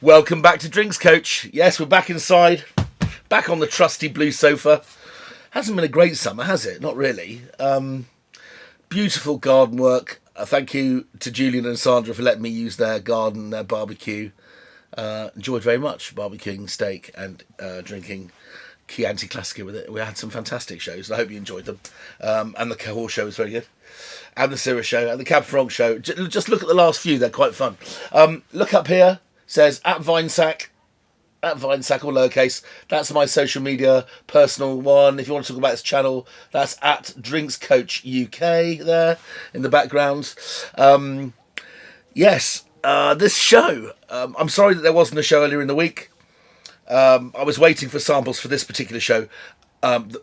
Welcome back to Drinks Coach. Yes, we're back inside, back on the trusty blue sofa. Hasn't been a great summer, has it? Not really. Beautiful garden work. Thank you to Julian and Sandra for letting me use their garden, their barbecue. Enjoyed very much barbecuing steak and drinking Chianti Classica with it. We had some fantastic shows. I hope you enjoyed them. And the Cahors show was very good. And the Syrah show and the Cab Franc show. Just look at the last few. They're quite fun. Look up here. Says at Vinesack all lowercase. That's my social media personal one. If you want to talk about this channel, that's at Drinks Coach UK there in the background. Yes, this show. I'm sorry that there wasn't a show earlier in the week. I was waiting for samples for this particular show,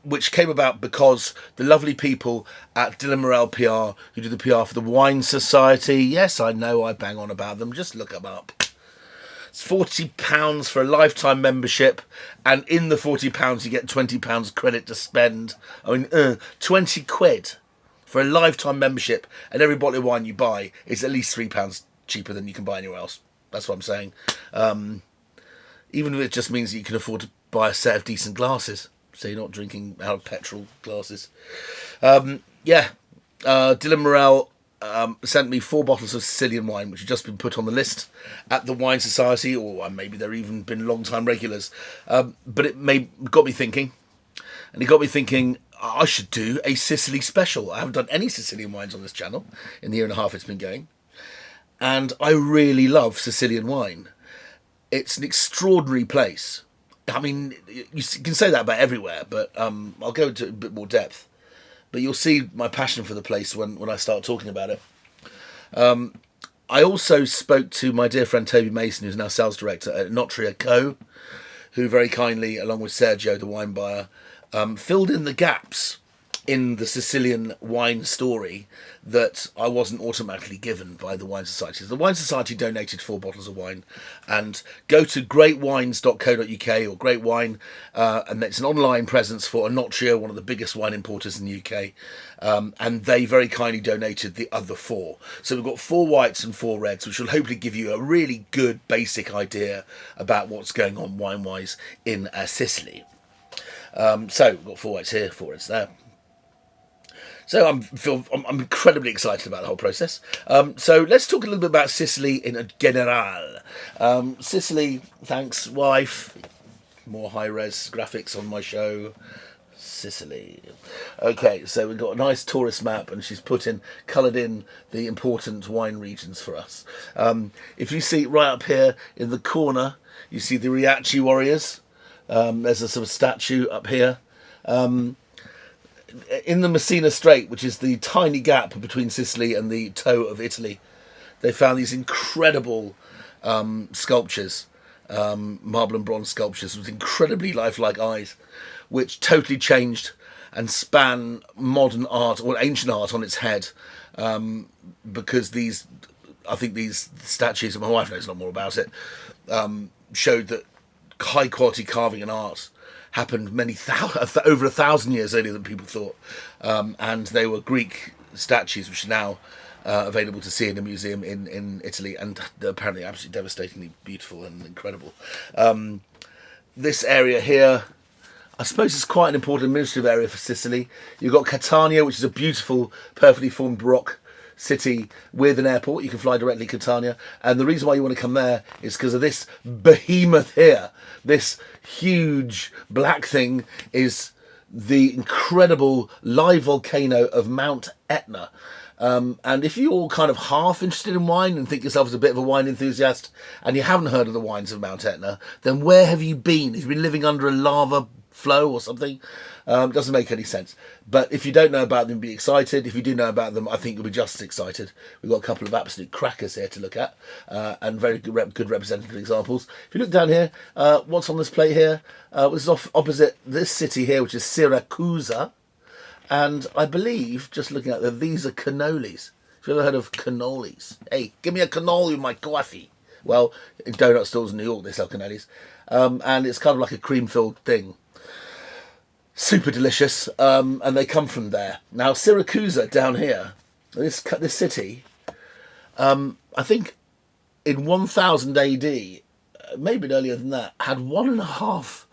which came about because the lovely people at Dylan Morel PR, who do the PR for the Wine Society. Yes, I know I bang on about them. Just look them up. It's £40 for a lifetime membership, and in the £40 you get £20 credit to spend. I mean, 20 quid for a lifetime membership, and every bottle of wine you buy is at least £3 cheaper than you can buy anywhere else. That's what I'm saying. Even if it just means that you can afford to buy a set of decent glasses, so you're not drinking out of petrol glasses. Dylan Morel sent me 4 bottles of Sicilian wine, which have just been put on the list at the Wine Society, or maybe they're even been long-time regulars. But it got me thinking, I should do a Sicily special. I haven't done any Sicilian wines on this channel in the year and a half it's been going. And I really love Sicilian wine. It's an extraordinary place. I mean, you can say that about everywhere, but I'll go into a bit more depth. But you'll see my passion for the place when I start talking about it. I also spoke to my dear friend Toby Mason, who's now sales director at EnotriaCoe, who very kindly, along with Sergio, the wine buyer, filled in the gaps in the Sicilian wine story that I wasn't automatically given by the Wine Society. The Wine Society donated 4 bottles of wine, and go to greatwines.co.uk or Great Wine, and it's an online presence for Enotria, one of the biggest wine importers in the UK, and they very kindly donated the other 4. So we've got 4 whites and 4 reds, which will hopefully give you a really good basic idea about what's going on wine-wise in Sicily. So we've got 4 whites here, 4 reds there. So I'm incredibly excited about the whole process. So let's talk a little bit about Sicily in general. Sicily, thanks wife. More high-res graphics on my show. Sicily. Okay, so we've got a nice tourist map, and she's coloured in the important wine regions for us. If you see right up here in the corner, you see the Riachi warriors. There's a sort of statue up here. In the Messina Strait, which is the tiny gap between Sicily and the toe of Italy, they found these incredible sculptures, marble and bronze sculptures with incredibly lifelike eyes, which totally changed and span modern art or ancient art on its head, because these statues, and my wife knows a lot more about it, showed that high quality carving and art happened over 1,000 years earlier than people thought, and they were Greek statues which are now available to see in a museum in Italy, and they're apparently absolutely devastatingly beautiful and incredible. This area here, I suppose, is quite an important administrative area for Sicily. You've got Catania, which is a beautiful, perfectly formed Baroque city with an airport. You can fly directly to Catania, and the reason why you want to come there is because of this behemoth here. This huge black thing is the incredible live volcano of Mount Etna. And if you're kind of half interested in wine and think yourself as a bit of a wine enthusiast, and you haven't heard of the wines of Mount Etna, then where have you been? Have you been living under a lava flow or something? Doesn't make any sense. But if you don't know about them, be excited. If you do know about them, I think you'll be just as excited. We've got a couple of absolute crackers here to look at, and very good representative examples. If you look down here, what's on this plate here? This is opposite this city here, which is Siracusa. And I believe, just looking at them, these are cannolis. Have you ever heard of cannolis? Hey, give me a cannoli with my coffee. Well, in donut stores in New York, they sell cannolis. And it's kind of like a cream-filled thing. super delicious, and they come from there. Now, Siracusa down here, this city, I think in 1000 AD, maybe earlier than that, had 1.5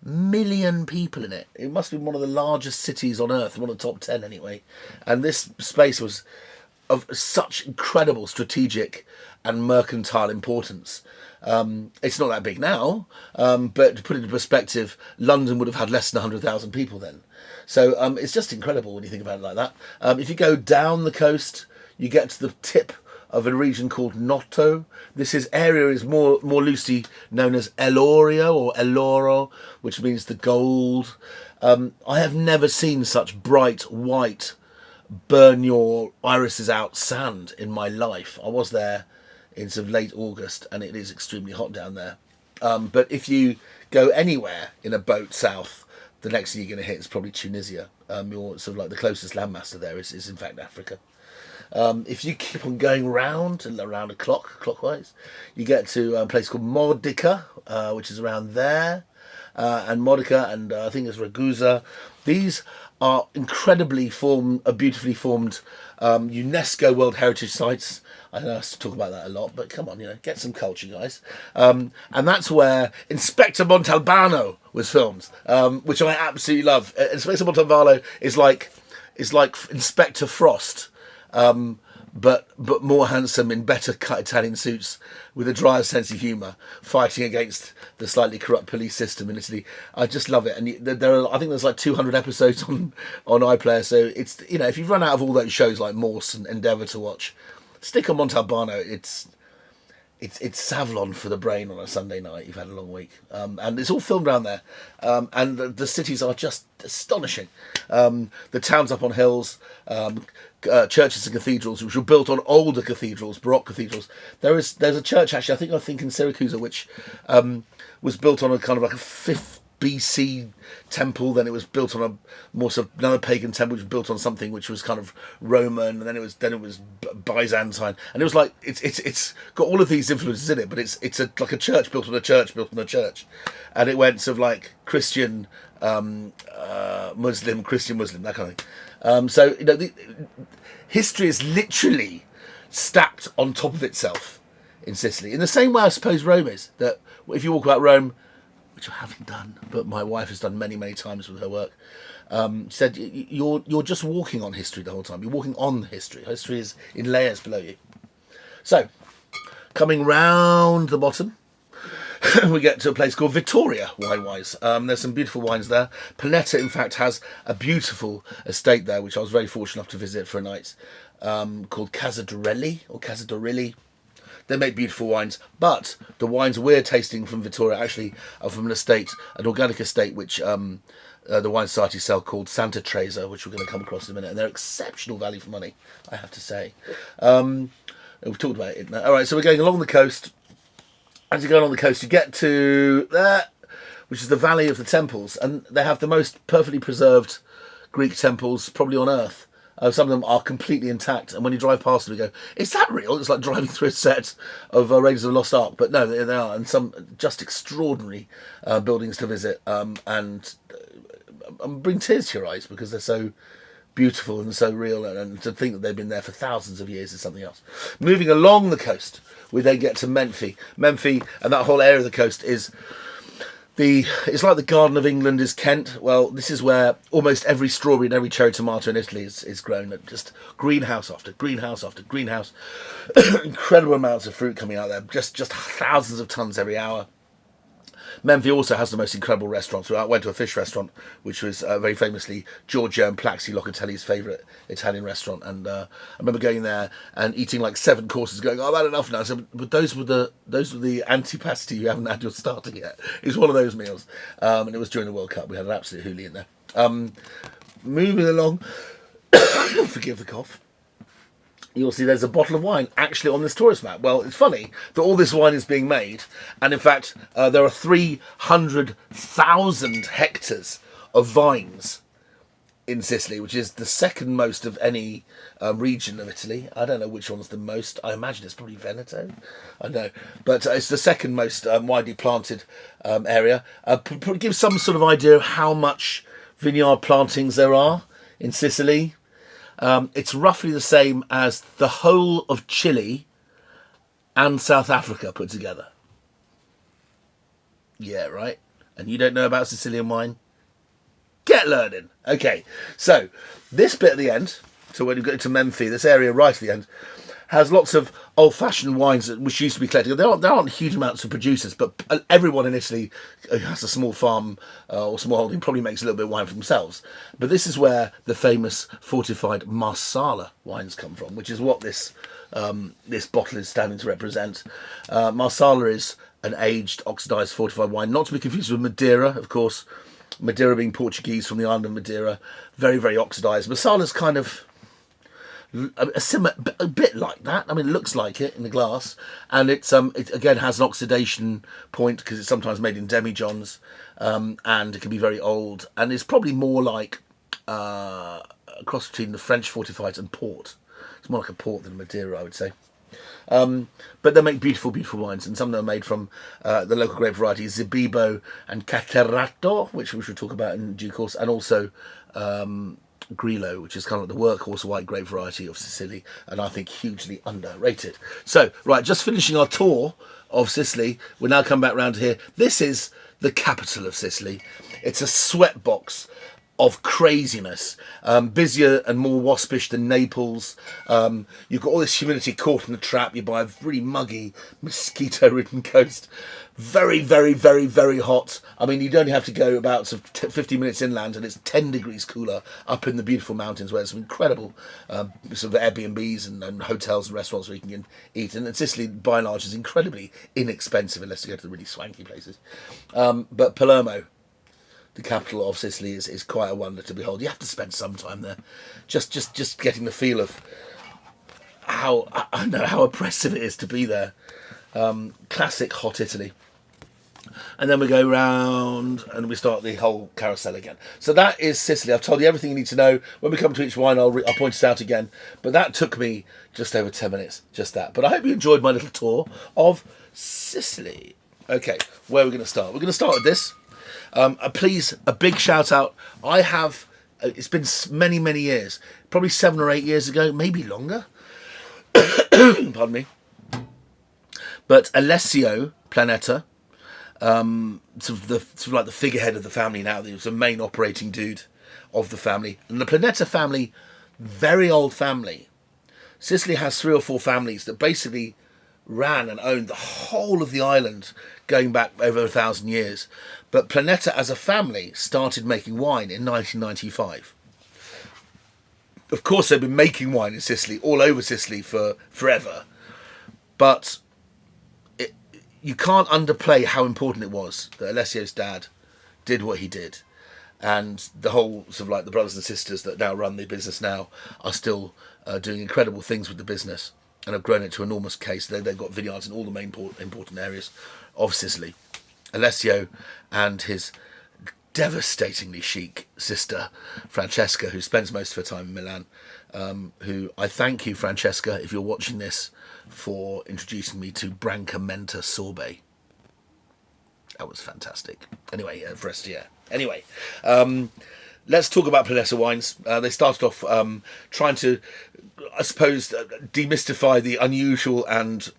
million people in it. It must have been one of the largest cities on earth, one of the top 10 anyway. And this space was of such incredible strategic and mercantile importance. It's not that big now, but to put it into perspective, London would have had less than 100,000 people then. So it's just incredible when you think about it like that. If you go down the coast, you get to the tip of a region called Noto. This area is more loosely known as Elorio or Eloro, which means the gold. I have never seen such bright white, burn your irises out sand in my life. I was there in sort of late August, and it is extremely hot down there. But if you go anywhere in a boat south, the next thing you're going to hit is probably Tunisia. You're sort of like the closest landmaster there is in fact Africa. If you keep on going round a clockwise, you get to a place called Modica, which is around there, and Modica, and I think there's Ragusa. These are incredibly beautifully formed UNESCO World Heritage Sites. I know I have to talk about that a lot, but come on, get some culture, guys. And that's where Inspector Montalbano was filmed, which I absolutely love. Inspector Montalbano is like Inspector Frost, but more handsome in better cut Italian suits with a drier sense of humour, fighting against the slightly corrupt police system in Italy. I just love it, and I think there's like 200 episodes on iPlayer. So it's if you've run out of all those shows like Morse and Endeavour to watch, stick on Montalbano. It's Savlon for the brain on a Sunday night. You've had a long week, and it's all filmed around there. And the cities are just astonishing. The towns up on hills, churches and cathedrals, which were built on older cathedrals, Baroque cathedrals. There's a church actually, I think in Siracusa, which was built on a kind of like a 5th BC temple. Then it was built on a more sort of another pagan temple, which was built on something which was kind of Roman, and then it was Byzantine, and it was like it's got all of these influences in it, but it's like a church built on a church built on a church, and it went sort of like Christian, Muslim, that kind of thing. So history is literally stacked on top of itself in Sicily, in the same way I suppose Rome is. That if you walk about Rome, which I haven't done, but my wife has done many, many times with her work, said you're just walking on history the whole time. You're walking on history. History is in layers below you. So, coming round the bottom, we get to a place called Vittoria, wine-wise. There's some beautiful wines there. Planeta, in fact, has a beautiful estate there, which I was very fortunate enough to visit for a night, called Casa Dorilli. They make beautiful wines, but the wines we're tasting from Vittoria actually are from an organic estate, which the Wine Society sell, called Santa Tresa, which we're going to come across in a minute. And they're exceptional value for money, I have to say. We've talked about it. All right, so we're going along the coast. As you go along the coast, you get to there, which is the Valley of the Temples, and they have the most perfectly preserved Greek temples probably on earth. Some of them are completely intact, and when you drive past them, you go, "Is that real?" It's like driving through a set of Raiders of the Lost Ark, but no, they are, and some just extraordinary buildings to visit, and bring tears to your eyes because they're so beautiful and so real, and to think that they've been there for thousands of years is something else. Moving along the coast, we then get to Menfi, and that whole area of the coast is. It's like the Garden of England is Kent. Well, this is where almost every strawberry and every cherry tomato in Italy is grown. Just greenhouse after greenhouse after greenhouse. Incredible amounts of fruit coming out there. Just thousands of tons every hour. Menfi also has the most incredible restaurants. So I went to a fish restaurant, which was very famously Giorgio and Plaxi Locatelli's favourite Italian restaurant. And I remember going there and eating like 7 courses, going, "Oh, I've had enough now." So, but those were the antipasti. You haven't had your starter yet. It was one of those meals, and it was during the World Cup. We had an absolute hoolie in there. Moving along, forgive the cough. You'll see there's a bottle of wine actually on this tourist map. Well, it's funny that all this wine is being made, and in fact, there are 300,000 hectares of vines in Sicily, which is the second most of any region of Italy. I don't know which one's the most. I imagine it's probably Veneto. I know, but it's the second most widely planted area. Give some sort of idea of how much vineyard plantings there are in Sicily. It's roughly the same as the whole of Chile and South Africa put together. Yeah, right. And you don't know about Sicilian wine? Get learning. Okay, so this bit at the end, so when you go to Menfi, this area right at the end, has lots of old-fashioned wines which used to be collected. There aren't huge amounts of producers, but everyone in Italy who has a small farm or small holding probably makes a little bit of wine for themselves. But this is where the famous fortified Marsala wines come from, which is what this bottle is standing to represent. Marsala is an aged, oxidised, fortified wine, not to be confused with Madeira, of course. Madeira being Portuguese from the island of Madeira, very, very oxidised. Marsala's kind of a bit like that. I mean, it looks like it in the glass, and it again has an oxidation point because it's sometimes made in demijohns, and it can be very old, and it's probably more like a cross between the French fortified and port. It's more like a port than Madeira, I would say. But they make beautiful, beautiful wines, and some of them are made from the local grape varieties Zibibbo and Caterato, which we should talk about in due course, and also Grillo, which is kind of like the workhorse white grape variety of Sicily, and I think hugely underrated. So, right, just finishing our tour of Sicily, we'll now come back round here. This is the capital of Sicily. It's a sweatbox of craziness, busier and more waspish than Naples. You've got all this humidity caught in the trap. You're by a really muggy, mosquito-ridden coast. Very, very, very, very hot. I mean, you'd only have to go about 50 minutes inland and it's 10 degrees cooler up in the beautiful mountains where there's some incredible sort of Airbnbs and hotels and restaurants where you can eat. And Sicily, by and large, is incredibly inexpensive unless you go to the really swanky places. But Palermo, the capital of Sicily, is quite a wonder to behold. You have to spend some time there, just getting the feel of how oppressive it is to be there. Classic hot Italy. And then we go round and we start the whole carousel again. So that is Sicily. I've told you everything you need to know. When we come to each wine, I'll point it out again. But that took me just over 10 minutes, just that. But I hope you enjoyed my little tour of Sicily. Okay, where are we going to start? We're going to start with this. Please, a big shout out. I have, it's been many, many years, probably 7 or 8 years ago, maybe longer. Pardon me. But Alessio Planeta, sort of like the figurehead of the family now, he was the main operating dude of the family. And the Planeta family, very old family. Sicily has 3 or 4 families that basically ran and owned the whole of the island going back over 1,000 years. But Planeta as a family started making wine in 1995. Of course, they've been making wine in Sicily, all over Sicily for forever. But you can't underplay how important it was that Alessio's dad did what he did. And the whole, sort of like the brothers and sisters that now run the business now are still doing incredible things with the business and have grown it to enormous case. They've got vineyards in all the main important areas of Sicily. Alessio and his devastatingly chic sister, Francesca, who spends most of her time in Milan, who I thank you, Francesca, if you're watching this, for introducing me to Brancamenta sorbet. That was fantastic. Anyway, Orestiadi. Anyway, let's talk about Planeta wines. They started off trying to, I suppose, demystify the unusual and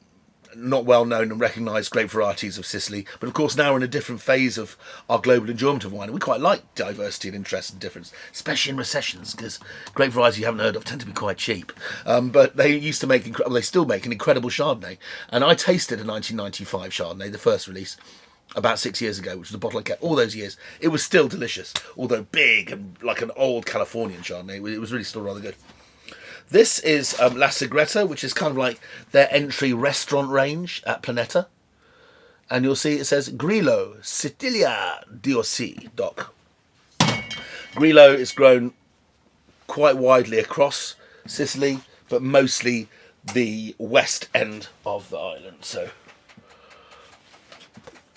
not well known and recognised grape varieties of Sicily, but of course now we're in a different phase of our global enjoyment of wine, and we quite like diversity and interest and difference, especially in recessions, because grape varieties you haven't heard of tend to be quite cheap. But they used to make, they still make an incredible Chardonnay, and I tasted a 1995 Chardonnay, the first release, about 6 years ago, which was a bottle I kept all those years. It was still delicious, although big and like an old Californian Chardonnay. It was really still rather good. This is La Segreta, which is kind of like their entry restaurant range at Planeta. And you'll see it says Grillo, Sicilia, DOCG, DOC. Grillo is grown quite widely across Sicily, but mostly the west end of the island. So,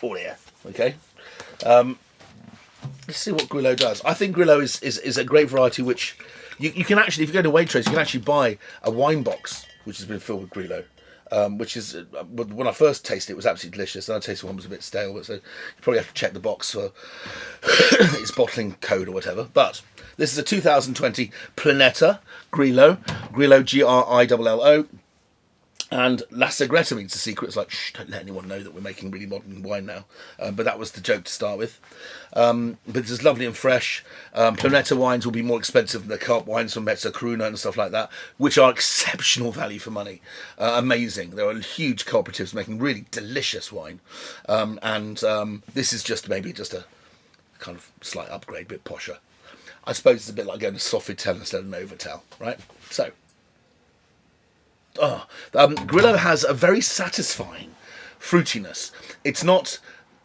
all here, okay? Let's see what Grillo does. I think Grillo is a great variety which you can actually, if you go to Waitrose, you can actually buy a wine box which has been filled with Grillo. which is when I first tasted it was absolutely delicious. And I tasted one was a bit stale, but so you probably have to check the box for its bottling code or whatever. But this is a 2020 Planeta Grillo Grillo. And La Segreta means the secret. It's like, shh, don't let anyone know that we're making really modern wine now. But that was the joke to start with. But this is lovely and fresh. Planeta wines will be more expensive than the carp wines from Mezzacaruna and stuff like that, which are exceptional value for money. Amazing. There are huge cooperatives making really delicious wine. This is just maybe just a kind of slight upgrade, a bit posher. I suppose it's a bit like going to Sofitel instead of Novotel, right? So, Grillo has a very satisfying fruitiness. It's not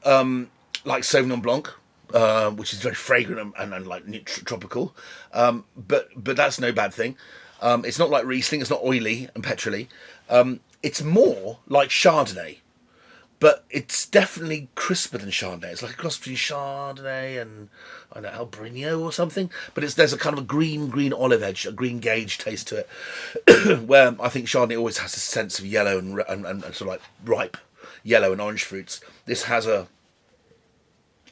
like Sauvignon Blanc, which is very fragrant and like tropical, but that's no bad thing. It's not like Riesling. It's not oily and petrol-y. It's more like Chardonnay, but it's definitely crisper than Chardonnay. It's like a cross between Chardonnay and, I don't know, Albarino or something. But there's a kind of a green olive edge, a green gauge taste to it, where I think Chardonnay always has a sense of yellow and sort of like ripe yellow and orange fruits. This has a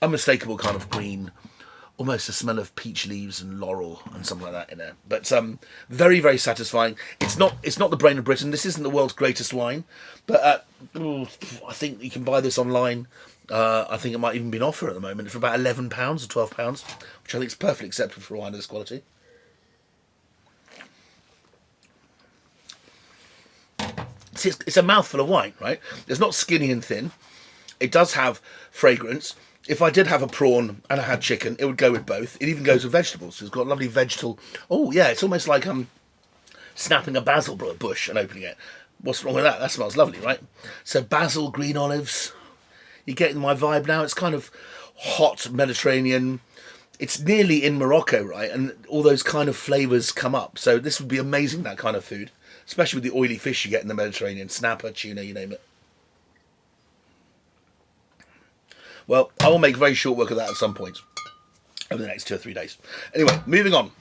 unmistakable kind of green, almost a smell of peach leaves and laurel and something like that in there. But very, very satisfying. It's not the brain of Britain. This isn't the world's greatest wine, but I think you can buy this online. I think it might even be an offer at the moment for about £11 or £12, which I think is perfectly acceptable for a wine of this quality. See, it's a mouthful of wine, right? It's not skinny and thin. It does have fragrance. If I did have a prawn and I had chicken, it would go with both. It even goes with vegetables. It's got a lovely vegetal. Oh yeah, it's almost like snapping a basil bush and opening it. What's wrong with that? That smells lovely, right? So basil, green olives. You're getting my vibe now. It's kind of hot Mediterranean. It's nearly in Morocco, right? And all those kind of flavours come up. So this would be amazing, that kind of food, especially with the oily fish you get in the Mediterranean, snapper, tuna, you name it. Well, I will make very short work of that at some point over the next 2 or 3 days. Anyway, moving on.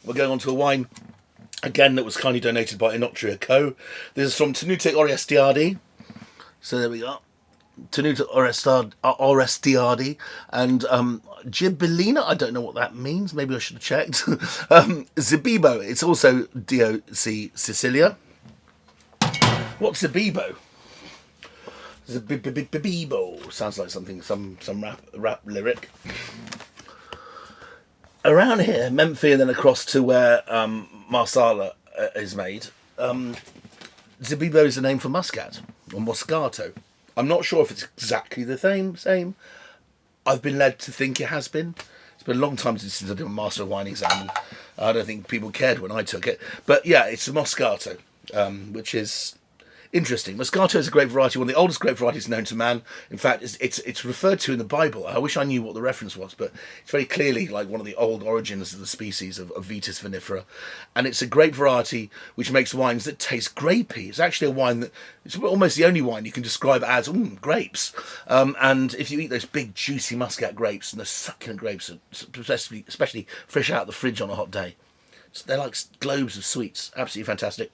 We're going on to a wine, again, that was kindly donated by EnotriaCoe. This is from Tenuta Orestiadi. So there we are. Tenuta Orestiadi. And Gibellina, I don't know what that means. Maybe I should have checked. Zibibbo. It's also DOCG Sicilia. What's Zibibbo? Zibibbo sounds like something, some rap lyric. Around here, Memphis, and then across to where Marsala is made. Zibibbo is the name for Muscat or Moscato. I'm not sure if it's exactly the same. I've been led to think it has been. It's been a long time since I did a Master of Wine exam. I don't think people cared when I took it, but yeah, it's a Moscato, which is interesting. Moscato is a grape variety, one of the oldest grape varieties known to man. In fact, it's referred to in the Bible. I wish I knew what the reference was, but it's very clearly like one of the old origins of the species of Vitis vinifera. And it's a grape variety which makes wines that taste grapey. It's actually a wine that, it's almost the only wine you can describe as grapes. And if you eat those big juicy Muscat grapes and the succulent grapes, especially fresh out of the fridge on a hot day, they're like globes of sweets. Absolutely fantastic.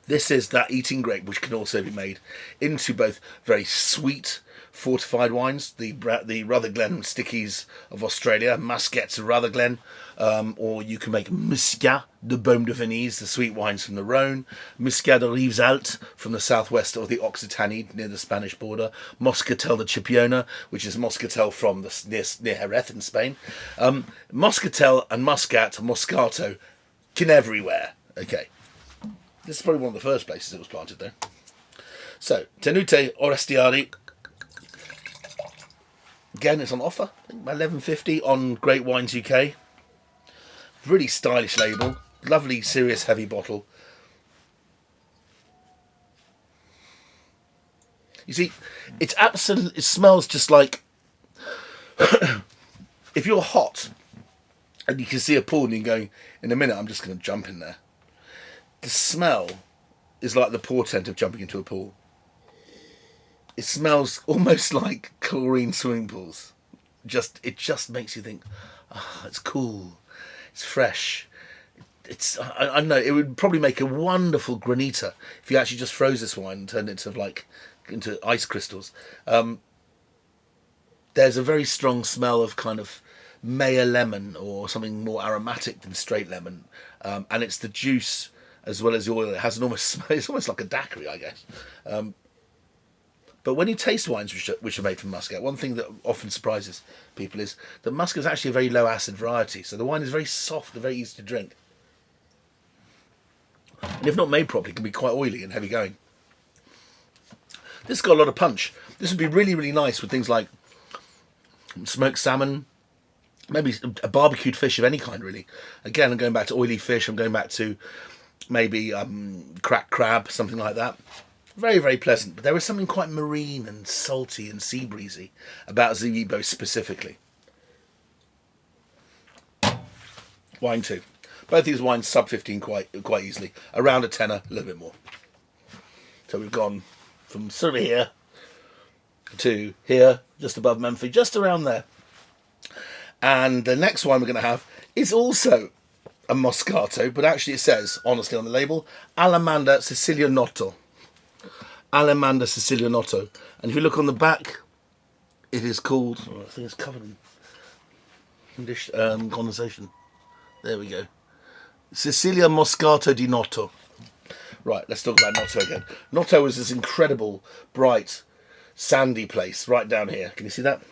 This is that eating grape which can also be made into both very sweet fortified wines, the Rutherglen Stickies of Australia, Muscats of Rutherglen, or you can make Muscat de Baume de Venise, the sweet wines from the Rhone, Muscat de Rivesaltes from the southwest of the Occitanie near the Spanish border, Moscatel de Chipiona, which is Moscatel from near Jerez in Spain. Moscatel and Muscat, Moscato, can everywhere. Okay. This is probably one of the first places it was planted, though. So, Tenuta Orestiadi. Again, it's on offer. I think about $11.50 on Great Wines UK. Really stylish label. Lovely, serious, heavy bottle. You see, it smells just like... if you're hot and you can see a pool and you're going, in a minute, I'm just going to jump in there. The smell is like the portent of jumping into a pool. It smells almost like chlorine swimming pools. It just makes you think, it's cool, it's fresh, I don't know, it would probably make a wonderful granita if you actually just froze this wine and turned it into ice crystals. There's a very strong smell of kind of Meyer lemon or something more aromatic than straight lemon, and it's the juice as well as the oil. It has an it's almost like a daiquiri, I guess. But when you taste wines which are made from Muscat, one thing that often surprises people is that Muscat is actually a very low acid variety. So the wine is very soft and very easy to drink. And if not made properly, it can be quite oily and heavy going. This has got a lot of punch. This would be really, really nice with things like smoked salmon, maybe a barbecued fish of any kind, really. Again, I'm going back to oily fish. I'm going back to maybe cracked crab, something like that. Very, very pleasant, but there is something quite marine and salty and sea breezy about Zibibbo specifically. Wine 2. Both these wines sub 15 quite easily. Around a tenner, a little bit more. So we've gone from sort of here to here, just above Menfi, just around there. And the next wine we're going to have is also a Moscato, but actually it says, honestly on the label, Allamanda Sicilia Noto. Allamanda Sicilia Noto. And if you look on the back, it is called, I think it's covered in condensation. There we go. Sicilia Moscato Di Nato. Right, let's talk about Noto again. Noto is this incredible, bright, sandy place right down here. Can you see that?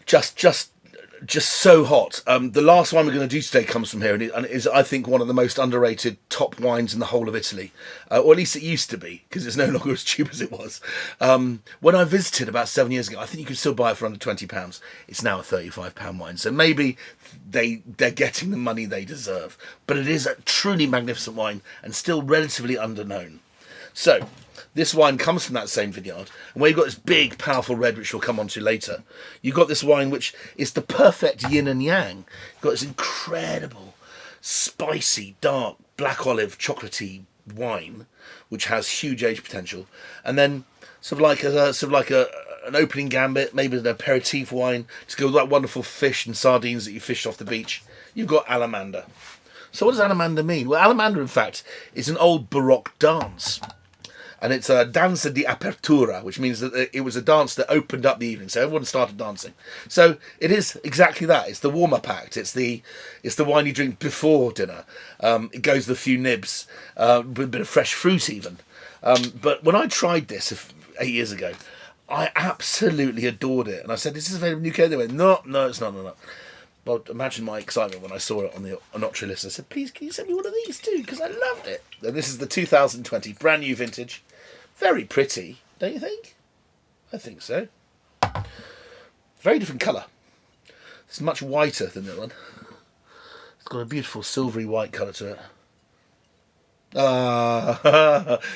Just so hot. The last wine we're going to do today comes from here, and it is, I think, one of the most underrated top wines in the whole of Italy, or at least it used to be, because it's no longer as cheap as it was. When I visited about 7 years ago, I think you could still buy it for under £20. It's now a £35 wine, so maybe they're getting the money they deserve. But it is a truly magnificent wine and still relatively underknown. So this wine comes from that same vineyard, and where you've got this big, powerful red, which we'll come on to later, you've got this wine which is the perfect yin and yang. You've got this incredible, spicy, dark, black olive, chocolatey wine, which has huge age potential, and then sort of like an opening gambit, maybe an aperitif wine to go with that wonderful fish and sardines that you fished off the beach. You've got Allamanda. So what does Allamanda mean? Well, Allamanda, in fact, is an old Baroque dance. And it's a danza di apertura, which means that it was a dance that opened up the evening, so everyone started dancing. So it is exactly that. It's the warm-up act. It's the wine you drink before dinner. It goes with a few nibs, with a bit of fresh fruit even. But when I tried this 8 years ago, I absolutely adored it. And I said, "Is this available in the UK?" They went, "No, it's not, no." Well, imagine my excitement when I saw it on the Enotria list. I said, "Please, can you send me one of these too?" Because I loved it. And this is the 2020 brand new vintage. Very pretty, don't you think? I think so. Very different colour. It's much whiter than the other one. It's got a beautiful silvery white colour to it.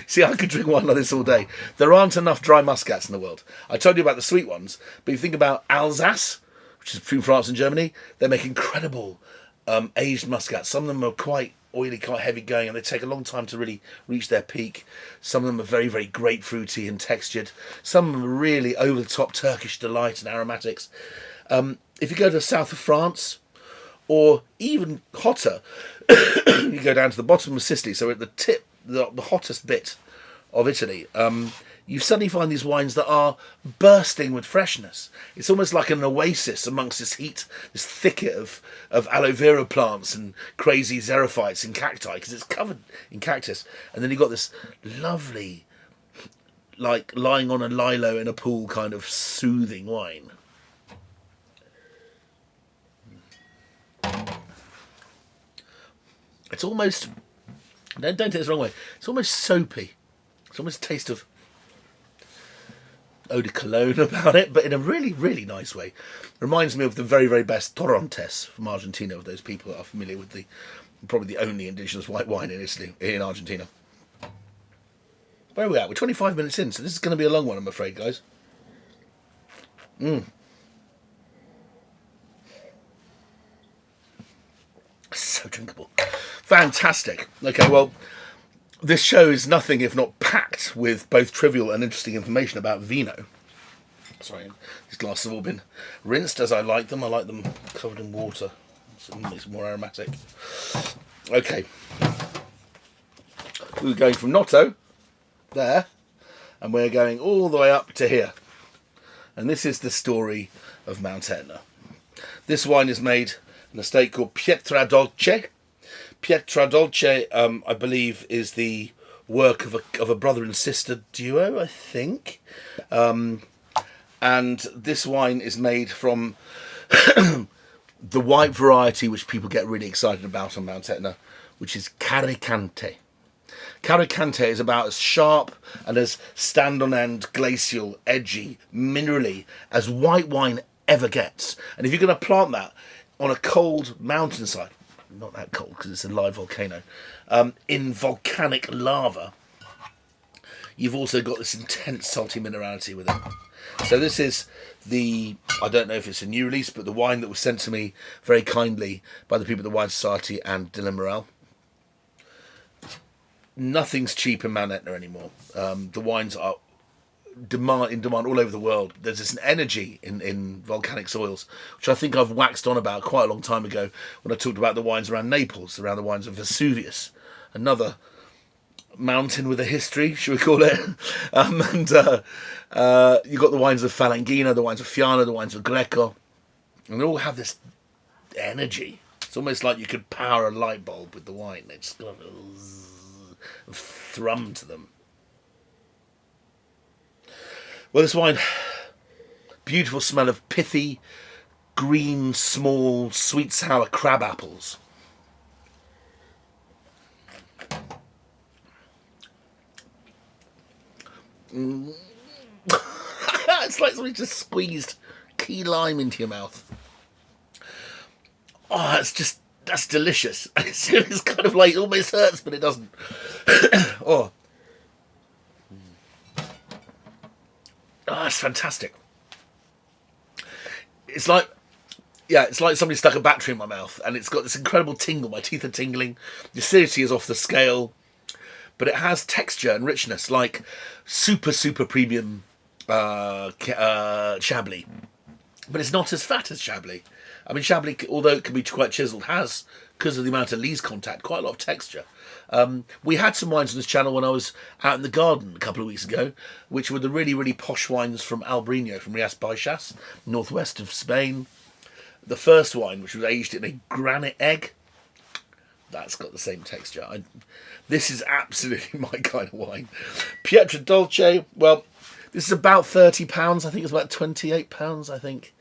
See, I could drink wine like this all day. There aren't enough dry muscats in the world. I told you about the sweet ones, but if you think about Alsace, which is between France and Germany, they make incredible aged muscats. Some of them are quite oily, quite heavy going, and they take a long time to really reach their peak. Some of them are very, very grapefruity and textured. Some of them are really over-the-top Turkish delight and aromatics. If you go to the south of France, or even hotter, you go down to the bottom of Sicily, so at the tip, the hottest bit of Italy, you suddenly find these wines that are bursting with freshness. It's almost like an oasis amongst this heat, this thicket of aloe vera plants and crazy xerophytes and cacti, because it's covered in cactus. And then you've got this lovely, like lying on a lilo in a pool kind of soothing wine. It's almost, don't take this the wrong way, it's almost soapy. It's almost a taste of eau de cologne about it, but in a really, really nice way. Reminds me of the very, very best Torrontés from Argentina, of those people that are familiar with probably the only indigenous white wine in Argentina. Where are we at? We're 25 minutes in, so this is going to be a long one, I'm afraid, guys. So drinkable. Fantastic. Okay, well, this show is nothing if not packed with both trivial and interesting information about vino. Sorry, these glasses have all been rinsed as I like them. I like them covered in water. So it makes it more aromatic. Okay. We're going from Noto, there, and we're going all the way up to here. And this is the story of Mount Etna. This wine is made in a estate called Pietra Dolce. Pietra Dolce, I believe, is the work of a brother and sister duo, I think. And this wine is made from the white variety which people get really excited about on Mount Etna, which is Caricante. Caricante is about as sharp and as stand-on-end, glacial, edgy, minerally as white wine ever gets. And if you're going to plant that on a cold mountainside, not that cold because it's a live volcano, in volcanic lava, you've also got this intense salty minerality with it. So this is I don't know if it's a new release, but the wine that was sent to me very kindly by the people at the Wine Society and Dylan Morel. Nothing's cheap in Mount Etna anymore. The wines are in demand all over the world. There's this energy in volcanic soils, which I think I've waxed on about quite a long time ago when I talked about the wines around Naples, around the wines of Vesuvius, another mountain with a history, should we call it? You've got the wines of Falangina, the wines of Fiano, the wines of Greco, and they all have this energy. It's almost like you could power a light bulb with the wine. They just got a thrum to them. Well, this wine, beautiful smell of pithy, green, small, sweet, sour crab apples. It's like somebody just squeezed key lime into your mouth. Oh, that's delicious. It's kind of like, it almost hurts, but it doesn't. Oh, it's fantastic. It's like somebody stuck a battery in my mouth, and it's got this incredible tingle. My teeth are tingling. The acidity is off the scale, but it has texture and richness, like super premium Chablis. But it's not as fat as Chablis. I mean, Chablis, although it can be quite chiselled, has, because of the amount of lees contact, quite a lot of texture. We had some wines on this channel when I was out in the garden a couple of weeks ago, which were the really posh wines from Albarino, from Rias Baixas, northwest of Spain. The first wine, which was aged in a granite egg, that's got the same texture. This is absolutely my kind of wine. Pietra Dolce, well, this is about £30. I think it's about £28, I think.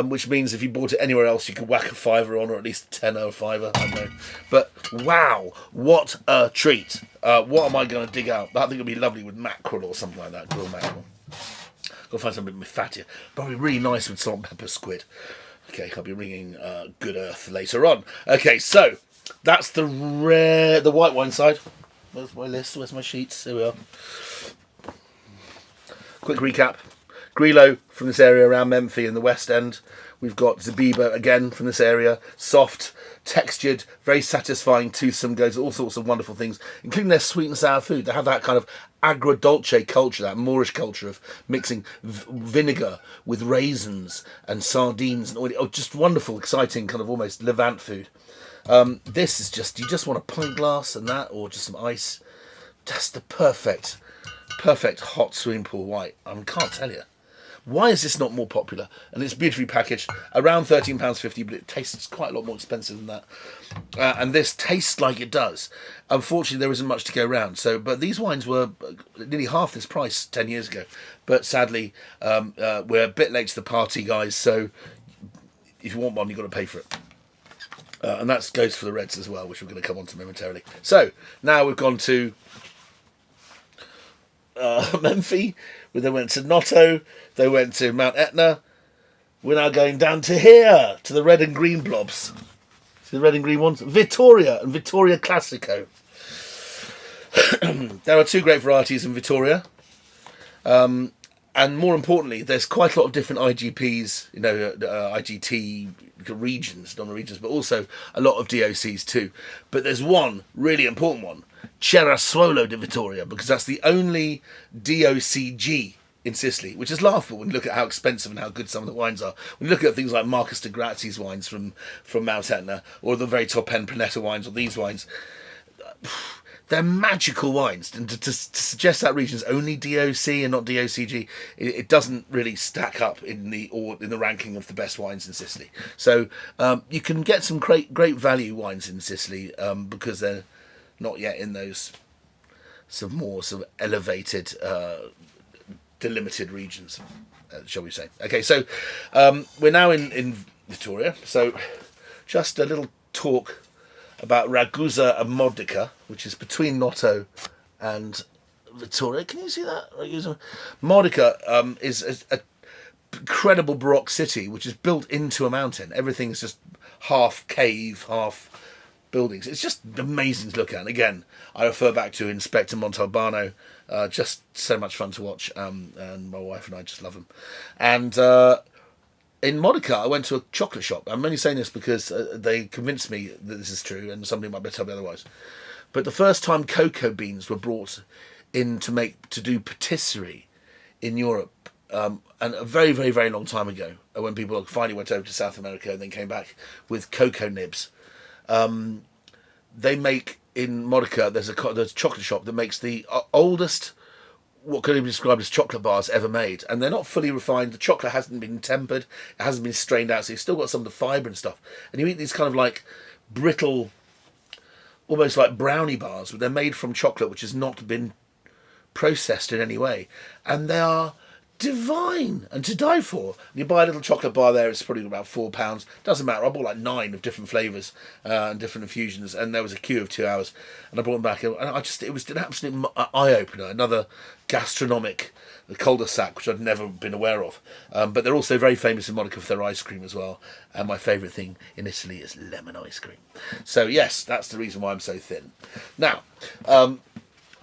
Which means if you bought it anywhere else, you could whack a fiver on, or at least a tenner or a fiver. I don't know. But wow, what a treat. What am I going to dig out? I think it'll be lovely with mackerel or something like that, grilled mackerel. Got to find something a bit fattier. Probably really nice with salt and pepper squid. Okay, I'll be ringing Good Earth later on. Okay, so that's the white wine side. Where's my list? Where's my sheets? Here we are. Quick recap. Grillo from this area around Memphis in the West End. We've got Zibibbo again from this area. Soft, textured, very satisfying, toothsome, goes all sorts of wonderful things, including their sweet and sour food. They have that kind of agrodolce culture, that Moorish culture of mixing vinegar with raisins and sardines and oil. Oh, just wonderful, exciting, kind of almost Levant food. This is just, you just want a pint glass and that, or just some ice. Just the perfect hot swimming pool white. I can't tell you. Why is this not more popular? And it's beautifully packaged, around £13.50, but it tastes quite a lot more expensive than that. And this tastes like it does. Unfortunately, there isn't much to go around. But these wines were nearly half this price 10 years ago. But sadly, we're a bit late to the party, guys. So if you want one, you've got to pay for it. And that goes for the reds as well, which we're going to come on to momentarily. So now we've gone to Memphis. They went to Noto, they went to Mount Etna. We're now going down to here, to the red and green blobs. See the red and green ones? Vittoria and Vittoria Classico. There are two great varieties in Vittoria. And more importantly, there's quite a lot of different IGPs, IGT regions, non-regions, but also a lot of DOCs too. But there's one really important one, Cerasuolo di Vittoria, because that's the only DOCG in Sicily, which is laughable when you look at how expensive and how good some of the wines are. When you look at things like Marcus de Grazzi's wines from Mount Etna, or the very top end Planeta wines, or these wines, they're magical wines. And to suggest that region is only DOC and not DOCG, it doesn't really stack up in the ranking of the best wines in Sicily. So you can get some great value wines in Sicily because they're not yet in those more elevated, delimited regions, shall we say. Okay, so we're now in Vittoria. So just a little talk about Ragusa and Modica, which is between Noto and Vittoria. Can you see that? Ragusa. Modica is an incredible Baroque city, which is built into a mountain. Everything's just half cave, half buildings. It's just amazing to look at. And again, I refer back to Inspector Montalbano. Just so much fun to watch, and my wife and I just love them. And in Modica, I went to a chocolate shop. I'm only saying this because they convinced me that this is true, and somebody might tell me otherwise. But the first time cocoa beans were brought in to do patisserie in Europe, and a very, very, very long time ago, when people finally went over to South America and then came back with cocoa nibs, they make in Modica. There's a chocolate shop that makes the oldest, what could be described as chocolate bars ever made, and they're not fully refined. The chocolate hasn't been tempered, it hasn't been strained out, so you've still got some of the fibre and stuff. And you eat these kind of like brittle, almost like brownie bars, but they're made from chocolate which has not been processed in any way, and they are divine and to die for. And you buy a little chocolate bar there, it's probably about £4. Doesn't matter. I bought like 9 of different flavours and different infusions, and there was a queue of 2 hours, and I brought them back, and it was an absolute eye opener. Another gastronomic cul-de-sac which I'd never been aware of. But they're also very famous in Modica for their ice cream as well. And my favourite thing in Italy is lemon ice cream. So yes, that's the reason why I'm so thin. Now,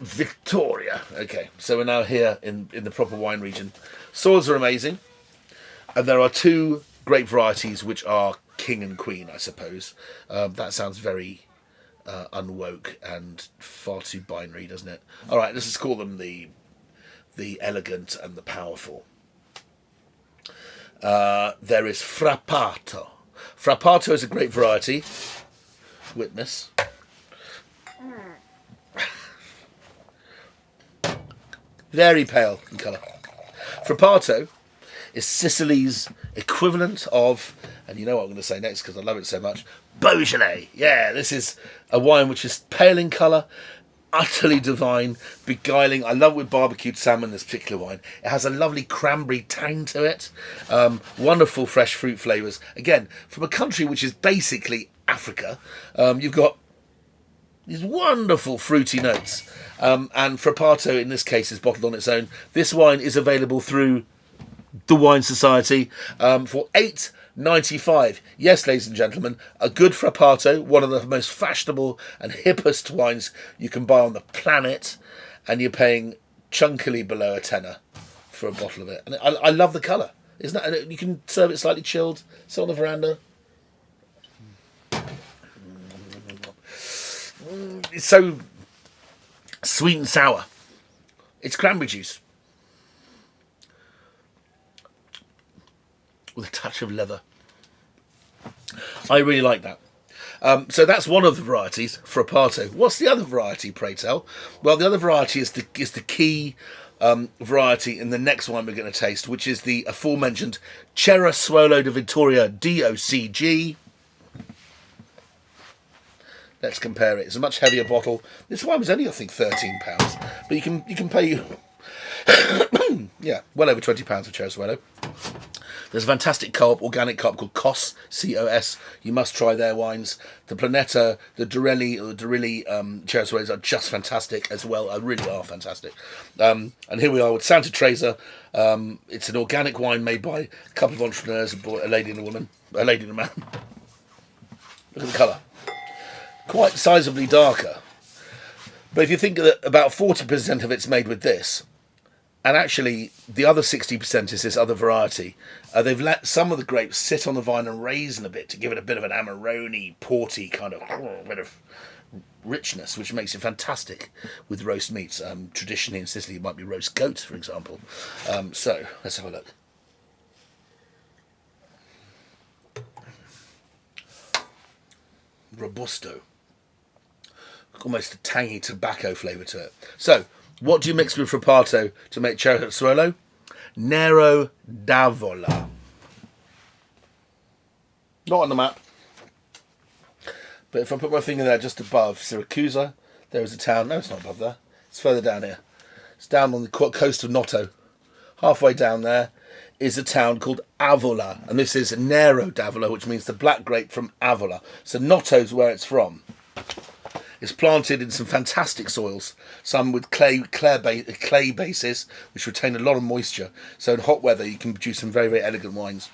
Vittoria. Okay, so we're now here in the proper wine region. Soils are amazing, and there are 2 grape varieties which are king and queen, I suppose. That sounds very unwoke and far too binary, doesn't it? All right, let's just call them the elegant and the powerful. There is Frappato. Frappato is a grape variety. Witness. Very pale in colour. Frappato is Sicily's equivalent of, and you know what I'm going to say next because I love it so much, Beaujolais. Yeah, this is a wine which is pale in colour, utterly divine, beguiling. I love it with barbecued salmon, this particular wine. It has a lovely cranberry tang to it. Wonderful fresh fruit flavours. Again, from a country which is basically Africa, you've got these wonderful fruity notes. And Frappato, in this case, is bottled on its own. This wine is available through the Wine Society for £8.95. Yes, ladies and gentlemen, a good Frappato, one of the most fashionable and hippest wines you can buy on the planet, and you're paying chunkily below a tenner for a bottle of it. And I love the colour. Isn't that? You can serve it slightly chilled, sit on the veranda. It's so sweet and sour. It's cranberry juice with a touch of leather. I really like that. So that's one of the varieties, Frappato. What's the other variety, pray tell? Well, the other variety is the key variety in the next wine we're going to taste, which is the aforementioned Cerasuolo di Vittoria DOCG. Let's compare it. It's a much heavier bottle. This wine was only, I think, £13, but you can pay yeah, well over £20 for Cerasuolo. There's a fantastic co-op, organic co-op called COS, C-O-S. You must try their wines. The Planeta, the Nerello Cerasuolos are just fantastic as well. Really are fantastic. And here we are with Santa Tresa. It's an organic wine made by a couple of entrepreneurs, a lady and a woman, a lady and a man. Look at the colour. Quite sizably darker. But if you think that about 40% of it's made with this, and actually the other 60% is this other variety, they've let some of the grapes sit on the vine and raisin a bit to give it a bit of an Amarone, porty kind of bit of richness, which makes it fantastic with roast meats. Traditionally in Sicily, it might be roast goat, for example. So let's have a look. Robusto. Almost a tangy tobacco flavour to it. So, what do you mix with Frappato to make Cerasuolo? Nero d'Avola. Not on the map. But if I put my finger there just above Siracusa, there is a town. No, it's not above there. It's further down here. It's down on the coast of Noto. Halfway down there is a town called Avola. And this is Nero d'Avola, which means the black grape from Avola. So Noto's where it's from. It's planted in some fantastic soils, some with clay bases, which retain a lot of moisture. So in hot weather, you can produce some very, very elegant wines.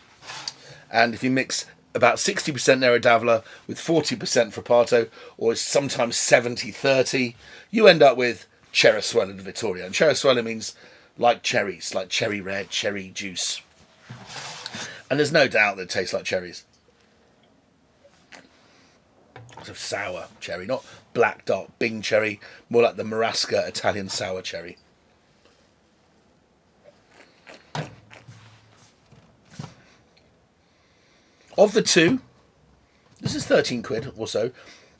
And if you mix about 60% Nero d'Avola with 40% Frappato, or sometimes 70-30, you end up with Cerasuolo di Vittoria. And Cerasuolo means like cherries, like cherry red, cherry juice. And there's no doubt that it tastes like cherries. Sort of sour cherry, not black dark Bing cherry, more like the Marasca Italian sour cherry. Of the two, this is 13 quid or so.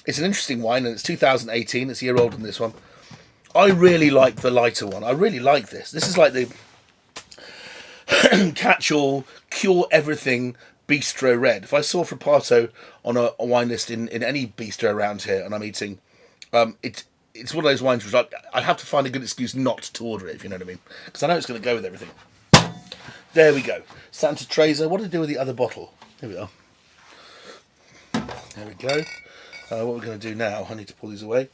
It's an interesting wine, and it's 2018. It's a year older than this one. I really like the lighter one. I really like this. This is like the catch-all, cure everything bistro red. If I saw Frappato on a wine list in any bistro around here and I'm eating, it's one of those wines which I'd have to find a good excuse not to order it, if you know what I mean. Because I know it's going to go with everything. There we go. Santa Tresa. What did I do with the other bottle? Here we are. There we go. What we're going to do now, I need to pull these away.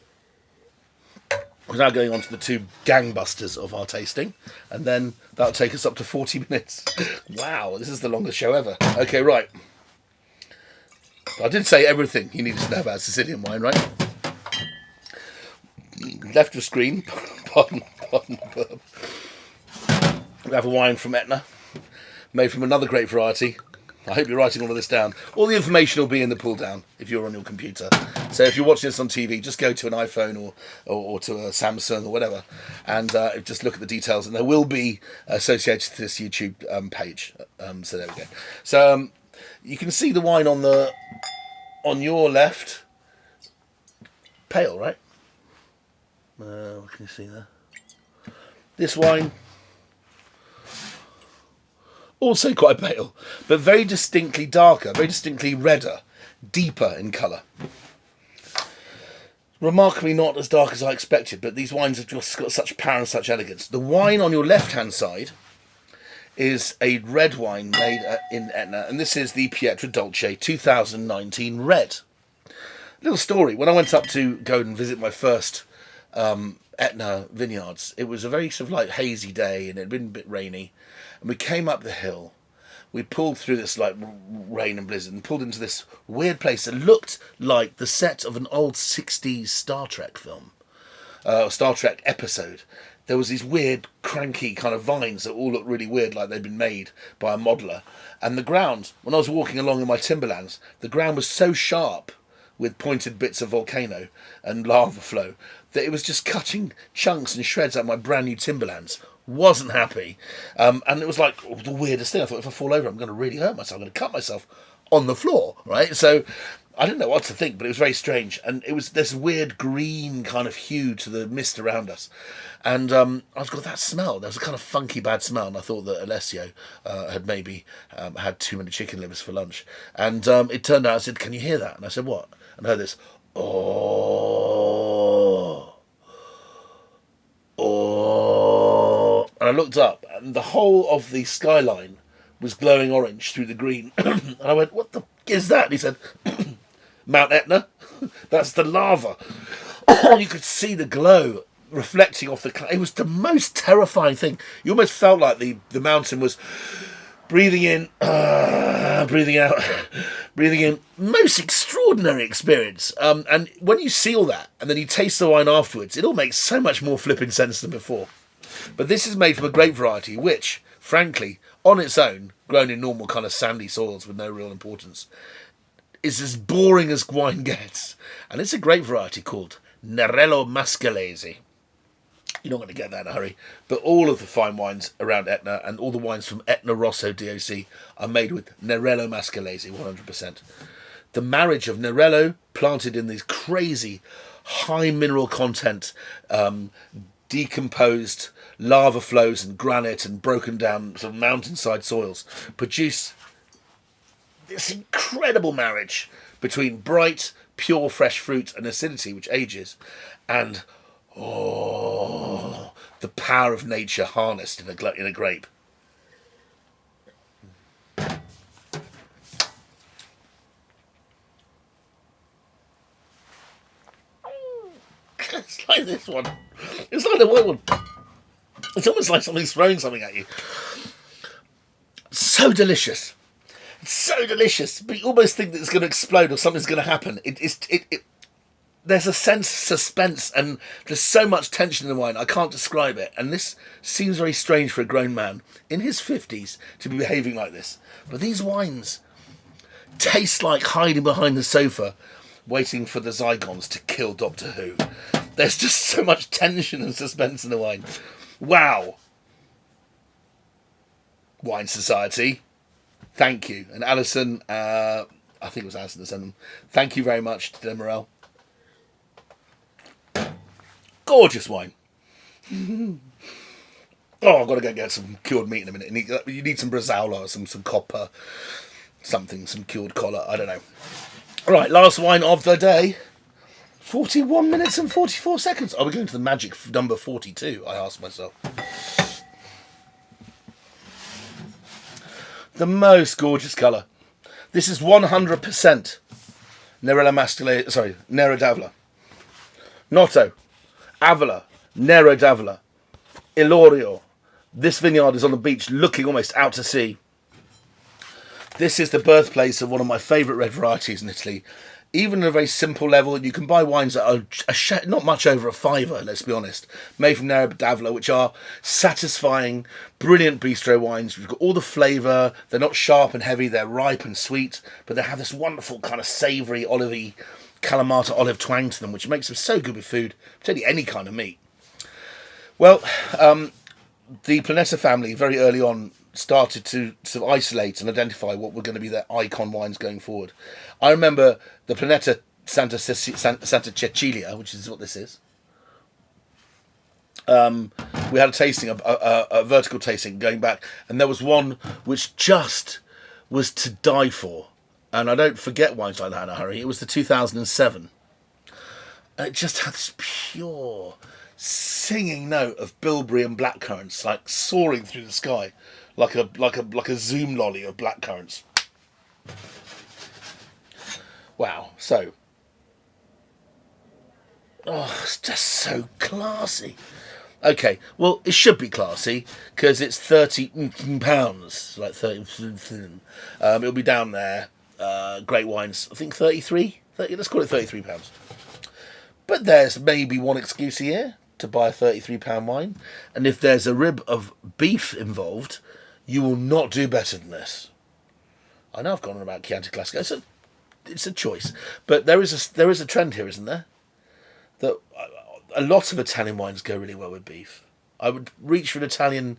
We're now going on to the two gangbusters of our tasting, and then that'll take us up to 40 minutes. Wow, this is the longest show ever. Okay, right. I did say everything you needed to know about Sicilian wine, right? Left of screen, pardon. We have a wine from Etna, made from another grape variety. I hope you're writing all of this down. All the information will be in the pull down if you're on your computer. So if you're watching this on TV, just go to an iPhone or to a Samsung or whatever, and just look at the details. And there will be associated to this YouTube page. So there we go. So you can see the wine on your left. Pale, right? What can you see there? This wine. Also quite pale, but very distinctly darker, very distinctly redder, deeper in colour. Remarkably not as dark as I expected, but these wines have just got such power and such elegance. The wine on your left-hand side is a red wine made in Etna, and this is the Pietra Dolce 2019 Red. Little story, when I went up to go and visit my first Etna vineyards, it was a very sort of like hazy day, and it had been a bit rainy. And we came up the hill, we pulled through this like rain and blizzard and pulled into this weird place that looked like the set of an old 60s Star Trek film, Star Trek episode. There was these weird, cranky kind of vines that all looked really weird, like they'd been made by a modeller. And the ground, when I was walking along in my timberlands, the ground was so sharp with pointed bits of volcano and lava flow that it was just cutting chunks and shreds out of my brand new timberlands. Wasn't happy, and it was like the weirdest thing. I thought, if I fall over, I'm going to really hurt myself. I'm going to cut myself on the floor, right? So I didn't know what to think, but it was very strange, and it was this weird green kind of hue to the mist around us. And I was got that smell. There was a kind of funky bad smell, and I thought that Alessio had maybe had too many chicken livers for lunch. And it turned out, I said, "Can you hear that?" And I said, "What?" And I heard this, "Oh. And I looked up, and the whole of the skyline was glowing orange through the green. And I went, "What the f*** is that?" And he said, "Mount Etna. That's the lava." You could see the glow reflecting off the... It was the most terrifying thing. You almost felt like the mountain was breathing in, breathing out, breathing in. Most extraordinary experience. And when you see all that, and then you taste the wine afterwards, it all makes so much more flipping sense than before. But this is made from a grape variety which, frankly, on its own, grown in normal kind of sandy soils with no real importance, is as boring as wine gets. And it's a great variety called Nerello Maskalesi. You're not going to get that in a hurry. But all of the fine wines around Etna and all the wines from Etna, Rosso, DOCG are made with Nerello Maskalesi, 100%. The marriage of Nerello, planted in these crazy high mineral content, decomposed lava flows and granite and broken down sort of mountainside soils, produce this incredible marriage between bright, pure, fresh fruit and acidity, which ages, and the power of nature harnessed in a grape. It's like this one. It's like the white one. It's almost like somebody's throwing something at you. So delicious. It's so delicious. But you almost think that it's going to explode or something's going to happen. There's a sense of suspense and there's so much tension in the wine. I can't describe it. And this seems very strange for a grown man in his 50s to be behaving like this. But these wines taste like hiding behind the sofa waiting for the Zygons to kill Doctor Who. There's just so much tension and suspense in the wine. Wow. Wine Society, thank you. And Alison, I think it was Alison that sent them. Thank you very much to Morel. Gorgeous wine. Oh, I've got to go get some cured meat in a minute. You need some Brazola, some copper, some cured collar, I don't know. All right, last wine of the day. 41 minutes and 44 seconds. Are we going to the magic number 42? I asked myself. The most gorgeous colour. This is 100% Nerello Maskalesi, sorry, Nero d'Avola. Noto, Avola, Nero d'Avola, Ilorio. This vineyard is on the beach looking almost out to sea. This is the birthplace of one of my favourite red varieties in Italy. Even at a very simple level, you can buy wines that are not much over a £5, let's be honest, made from Nero d'Avola, which are satisfying, brilliant bistro wines. You've got all the flavour. They're not sharp and heavy. They're ripe and sweet, but they have this wonderful kind of savoury, olivey, Kalamata olive twang to them, which makes them so good with food, particularly any kind of meat. Well, the Planeta family very early on started to sort of isolate and identify what were going to be their icon wines going forward. I remember the Planeta Santa Cecilia, which is what this is. We had a tasting, a vertical tasting going back, and there was one which just was to die for. And I don't forget wines like that in a hurry. It was the 2007. And it just had this pure singing note of bilberry and blackcurrants, like soaring through the sky, like a zoom lolly of blackcurrants. Wow. So, it's just so classy. Okay, well, it should be classy because it's £30, like 30. It'll be down there. Great wines, I think 33. Let's call it £33. But there's maybe one excuse a year to buy a £33 wine, and if there's a rib of beef involved, you will not do better than this. I know I've gone on about Chianti Classico. It's a choice, but there is a trend here, isn't there? That a lot of Italian wines go really well with beef. I would reach for an Italian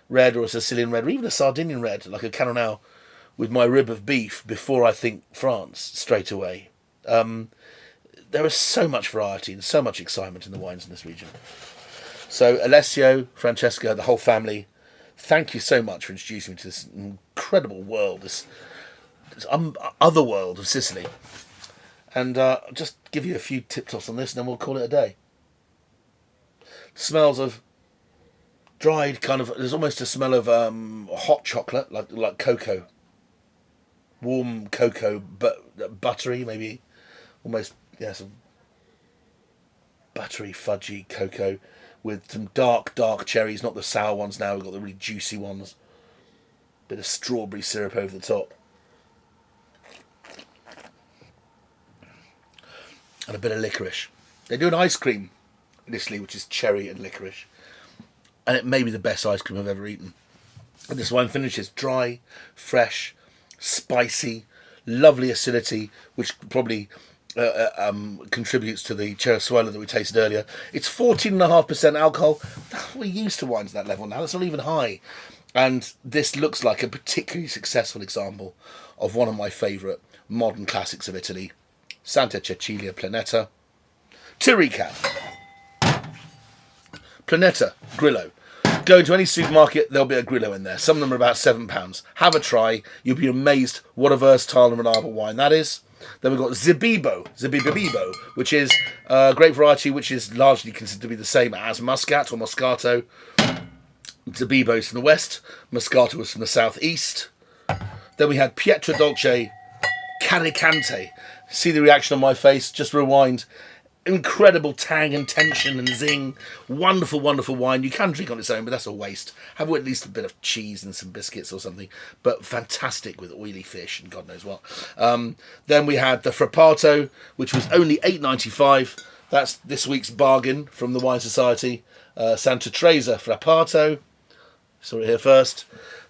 red or a Sicilian red or even a Sardinian red, like a Cannolis, with my rib of beef before I think France straight away. There is so much variety and so much excitement in the wines in this region. So Alessio, Francesca, the whole family, thank you so much for introducing me to this incredible world, this other world of Sicily. And I'll just give you a few tip-tops on this and then we'll call it a day. Smells of dried kind of, there's almost a smell of hot chocolate, like cocoa. Warm cocoa, but buttery, maybe. Almost, yeah, some buttery, fudgy cocoa with some dark cherries, not the sour ones now, we've got the really juicy ones. Bit of strawberry syrup over the top. And a bit of licorice. They do an ice cream in Italy, which is cherry and licorice. And it may be the best ice cream I've ever eaten. And this wine finishes dry, fresh, spicy, lovely acidity, which probably contributes to the Cerasuolo that we tasted earlier. It's 14.5% alcohol. We're used to wines at that level now. That's not even high. And this looks like a particularly successful example of one of my favourite modern classics of Italy, Santa Cecilia Planeta. To recap, Planeta, Grillo. Go into any supermarket, there'll be a Grillo in there. Some of them are about £7. Have a try. You'll be amazed what a versatile and reliable wine that is. Then we've got Zibibbo, which is a grape variety which is largely considered to be the same as Muscat or Moscato. Zibibbo's from the west, Moscato was from the southeast. Then we had Pietra Dolce, Caricante. See the reaction on my face? Just rewind. Incredible tang and tension and zing. Wonderful, wonderful wine. You can drink on its own, but that's a waste. Have at least a bit of cheese and some biscuits or something. But fantastic with oily fish and God knows what. Then we had the Frappato, which was only $8.95. That's this week's bargain from the Wine Society. Santa Tresa Frappato. Saw it here first.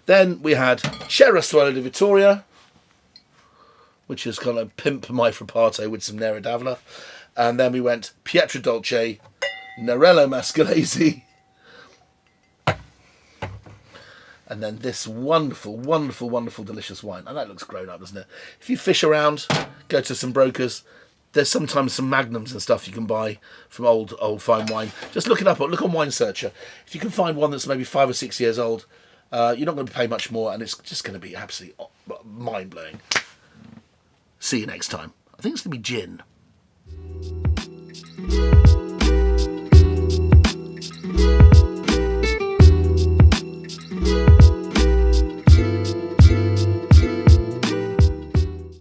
Then we had Cerasuolo di Vittoria, which is kind of pimp my Frappato with some Nera d'Avola. And then we went Pietra Dolce, Nerello Maskalesi, and then this wonderful, wonderful, wonderful, delicious wine. And that looks grown up, doesn't it? If you fish around, go to some brokers, there's sometimes some magnums and stuff you can buy from old fine wine. Just look it up, look on Wine Searcher. If you can find one that's maybe 5 or 6 years old, you're not going to pay much more, and it's just going to be absolutely mind-blowing. See you next time. I think it's going to be gin.